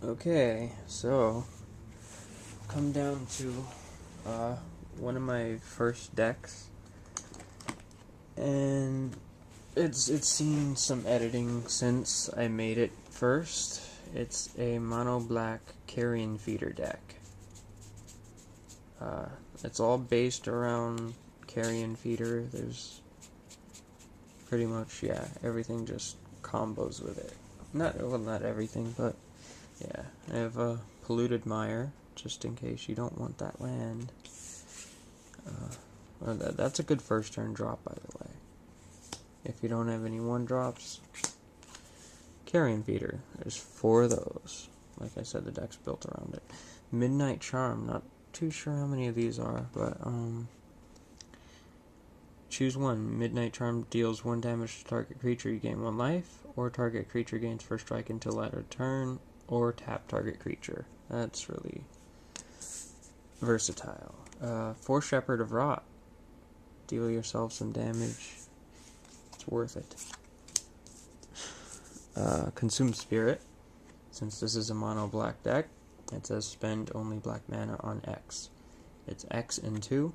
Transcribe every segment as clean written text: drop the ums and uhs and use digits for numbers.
Okay, so come down to one of my first decks, and it's seen some editing since I made it first. It's a mono black Carrion Feeder deck. It's all based around Carrion Feeder. There's pretty much everything just combos with it. Not everything, but yeah, I have a Polluted Mire, just in case you don't want that land. That's a good first turn drop, by the way. If you don't have any 1-drops, Carrion Feeder. There's 4 of those. Like I said, the deck's built around it. Midnight Charm, not too sure how many of these are, but choose one. Midnight Charm deals 1 damage to target creature, you gain 1 life, or target creature gains first strike until latter turn, or tap target creature. That's really versatile. 4 Shepherd of Rot. Deal yourself some damage. It's worth it. Consume Spirit. Since this is a mono black deck, it says spend only black mana on X. It's X and 2.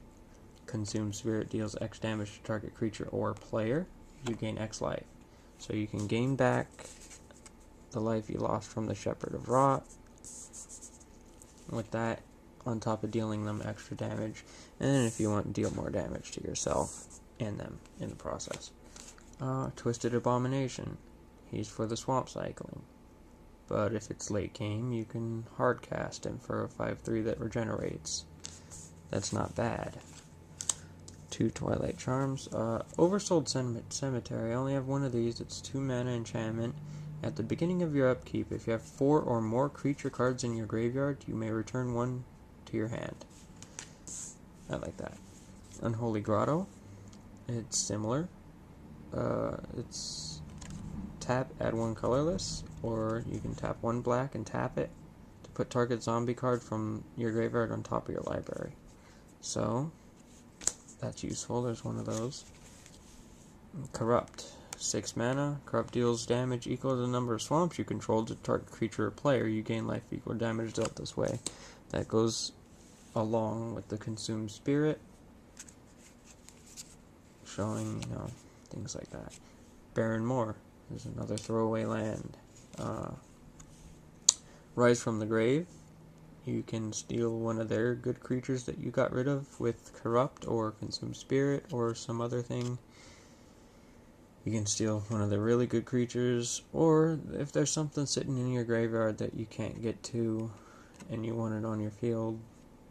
Consume Spirit deals X damage to target creature or player. You gain X life. So you can gain back the life you lost from the Shepherd of Rot with that, on top of dealing them extra damage, and then if you want, deal more damage to yourself and them in the process. Twisted Abomination. He's for the swamp cycling, but if it's late game, you can hard cast him for a 5/3 that regenerates. That's not bad. 2 Twilight Charms. Oversold Cemetery. I only have 1 of these. It's 2 mana enchantment. At the beginning of your upkeep, if you have 4 or more creature cards in your graveyard, you may return 1 to your hand. I like that. Unholy Grotto. It's similar. It's tap, add 1 colorless, or you can tap 1 black and tap it to put target zombie card from your graveyard on top of your library. So, that's useful. There's 1 of those. Corrupt. 6 mana. Corrupt deals damage equal to the number of swamps you control to target creature or player. You gain life equal damage dealt this way. That goes along with the Consume Spirit, showing, things like that. Barren Moor is another throwaway land. Rise from the Grave. You can steal 1 of their good creatures that you got rid of with Corrupt or Consume Spirit or some other thing. You can steal 1 of the really good creatures, or if there's something sitting in your graveyard that you can't get to and you want it on your field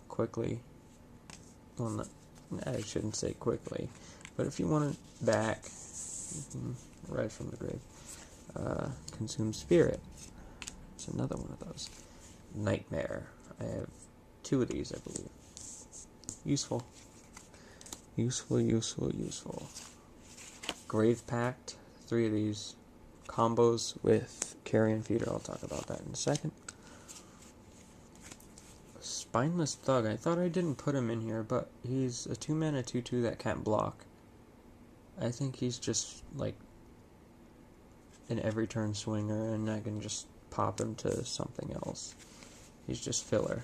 quickly. Well, I shouldn't say quickly, but if you want it back, you can Rise from the Grave. Consume Spirit. It's another one of those. Nightmare. I have 2 of these, I believe. Useful. Useful. Grave Pact. 3 of these. Combos with Carrion Feeder. I'll talk about that in a second. Spineless Thug. I thought I didn't put him in here, but he's a 2 mana 2/2 that can't block. I think he's just like an every turn swinger, and I can just pop him to something else. He's just filler.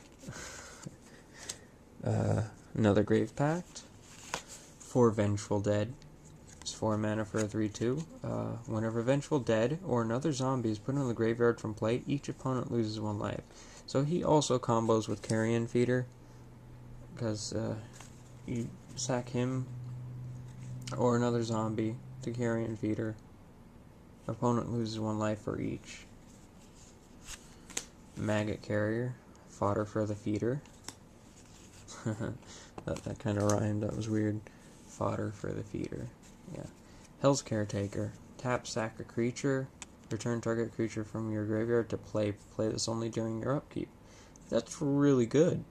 Another Grave Pact. 4 Vengeful Dead. It's 4 mana for a 3/2. Whenever Vengeful Dead or another zombie is put in the graveyard from play, each opponent loses 1 life. So he also combos with Carrion Feeder, because you sack him or another zombie to Carrion Feeder. Opponent loses 1 life for each. Maggot Carrier. Fodder for the feeder. that kind of rhymed. That was weird. Fodder for the feeder. Yeah. Hell's Caretaker. Tap, sack a creature. Return target creature from your graveyard to play. Play this only during your upkeep. That's really good.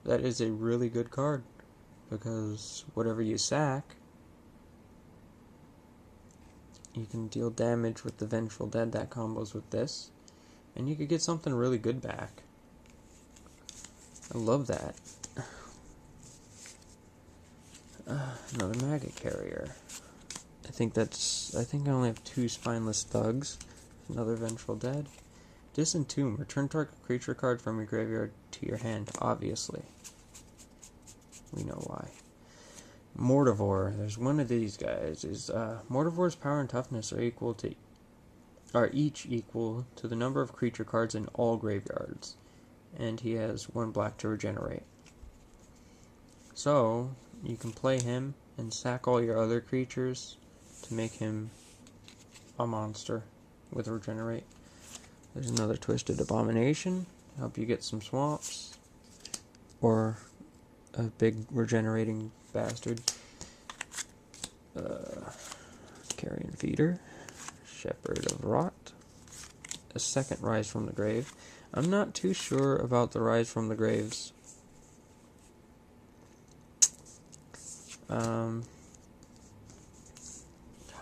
That is a really good card, because whatever you sack, you can deal damage with the Vengeful Dead that combos with this, and you could get something really good back. I love that. Another Maggot Carrier. I think I only have 2 Spineless Thugs. Another Vengeful Dead. Disentomb. Return target creature card from your graveyard to your hand. Obviously. We know why. Mortivore. There's one of these guys. Mortivore's power and toughness are each equal to the number of creature cards in all graveyards. And he has 1 black to regenerate. So, you can play him and sack all your other creatures to make him a monster with regenerate. There's another Twisted Abomination, help you get some swamps, or a big regenerating bastard. Carrion Feeder, Shepherd of Rot, a second Rise from the Grave. I'm not too sure about the Rise from the Graves.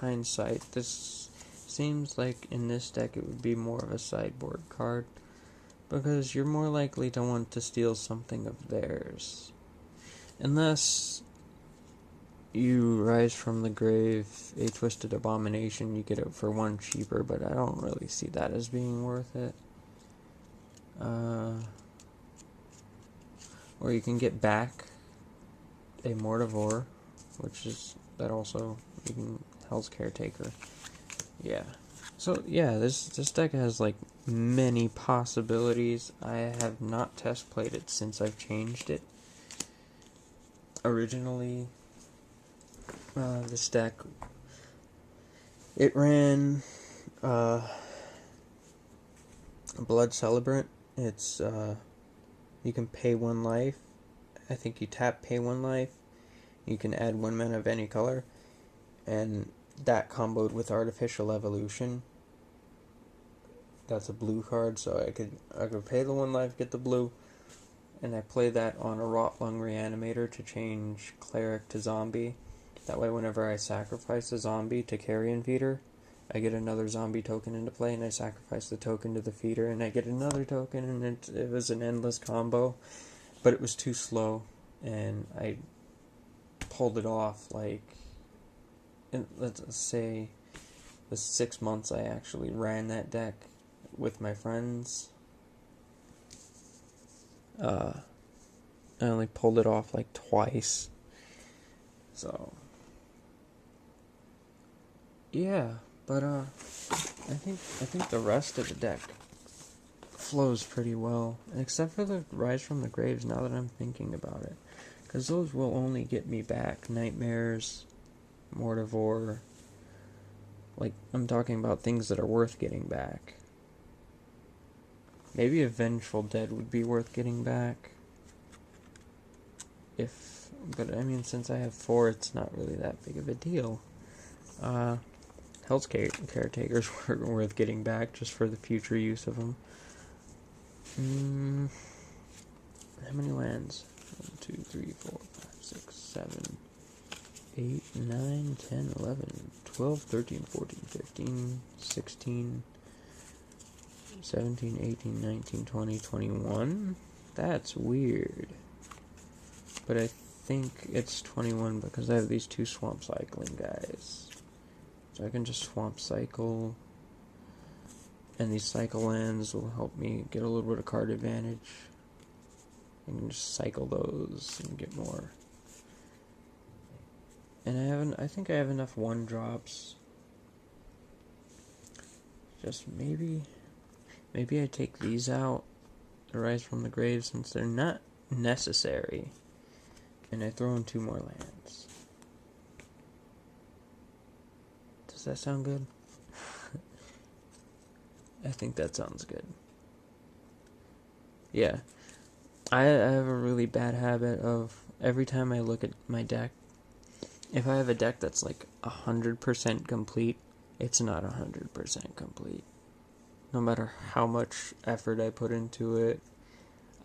Hindsight, this seems like in this deck it would be more of a sideboard card, because you're more likely to want to steal something of theirs. Unless you Rise from the Grave a Twisted Abomination, you get it for 1 cheaper, but I don't really see that as being worth it. Or you can get back a Mortivore, which is that also you can Hell's Caretaker. Yeah. So yeah, this deck has like many possibilities. I have not test played it since I've changed it. Originally, this deck, it ran Blood Celebrant. It's you can pay 1 life. I think you tap, pay 1 life. You can add 1 mana of any color, and that comboed with Artificial Evolution. That's a blue card, so I could pay the 1 life, get the blue, and I play that on a Rotlung Reanimator to change Cleric to Zombie. That way, whenever I sacrifice a zombie to Carrion Feeder, I get another zombie token into play, and I sacrifice the token to the feeder, and I get another token, and it was an endless combo. But it was too slow, and I pulled it off, like, let's say, the 6 months I actually ran that deck with my friends. I only pulled it off, like, twice. So, yeah, but, I think the rest of the deck flows pretty well, except for the Rise from the Graves, now that I'm thinking about it, because those will only get me back Nightmares, Mortivore, like, I'm talking about things that are worth getting back. Maybe a Vengeful Dead would be worth getting back, but I mean, since I have 4, it's not really that big of a deal. Hell's Caretakers were worth getting back, just for the future use of them. How many lands? 1, 2, 3, 4, 5, 6, 7, 8, 9, 10, 11, 12, 13, 14, 15, 16, 17, 18, 19, 20, 21. That's weird. But I think it's 21 because I have these 2 swamp cycling guys. So I can just swamp cycle, and these cycle lands will help me get a little bit of card advantage. I can just cycle those and get more. And I think I have enough 1-drops. Just maybe I take these out, the Rise from the Grave, since they're not necessary, and I throw in 2 more lands. Does that sound good? I think that sounds good. Yeah. I have a really bad habit of, every time I look at my deck, if I have a deck that's like 100% complete, it's not 100% complete. No matter how much effort I put into it,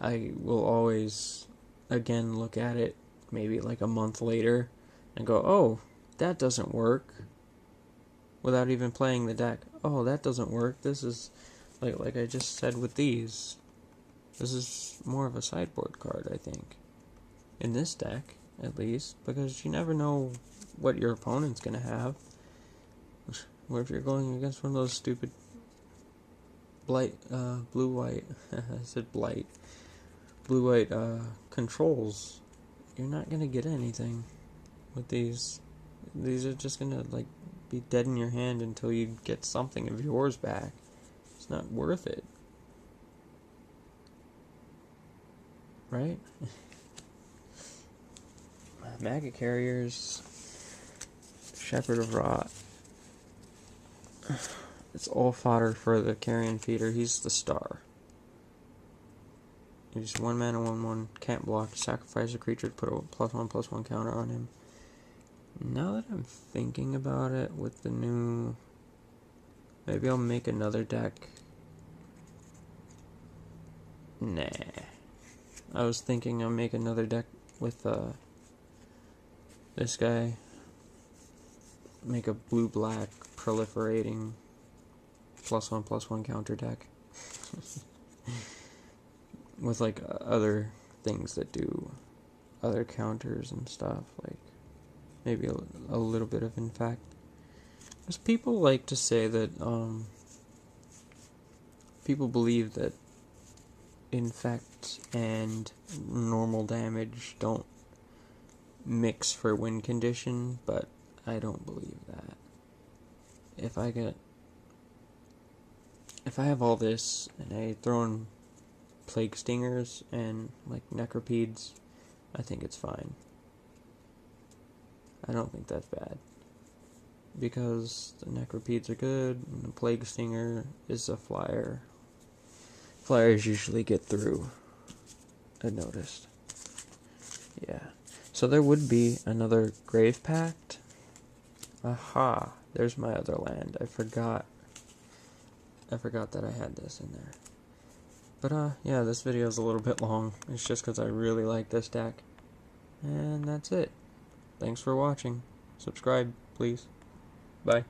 I will always, again, look at it maybe like a month later and go, oh, that doesn't work. Without even playing the deck. Oh, that doesn't work. This is, like I just said with these, this is more of a sideboard card, I think. In this deck, at least. Because you never know what your opponent's going to have. What if you're going against one of those stupid blue-white, I said blight, blue-white, controls, you're not gonna get anything with these. These are just gonna, like, be dead in your hand until you get something of yours back. It's not worth it. Right? Maggot Carriers, Shepherd of Rot. It's all fodder for the Carrion Feeder. He's the star. He's 1 mana, 1/1, can't block, sacrifice a creature to put a +1/+1 counter on him. Now that I'm thinking about it with the new... Maybe I'll make another deck. Nah. I was thinking I'll make another deck with this guy. Make a blue-black proliferating +1/+1 counter deck. With, like, other things that do other counters and stuff. Like, maybe a little bit of Infect. Because people like to say that, people believe that Infect and normal damage don't mix for win condition, but I don't believe that. If I have all this and I throw in Plague Stingers and, like, Necropedes, I think it's fine. I don't think that's bad. Because the Necropedes are good, and the Plague Stinger is a flyer. Flyers usually get through, I noticed. Yeah. So there would be another Grave Pact. Aha, there's my other land. I forgot that I had this in there. But, yeah, this video is a little bit long. It's just because I really like this deck. And that's it. Thanks for watching. Subscribe, please. Bye.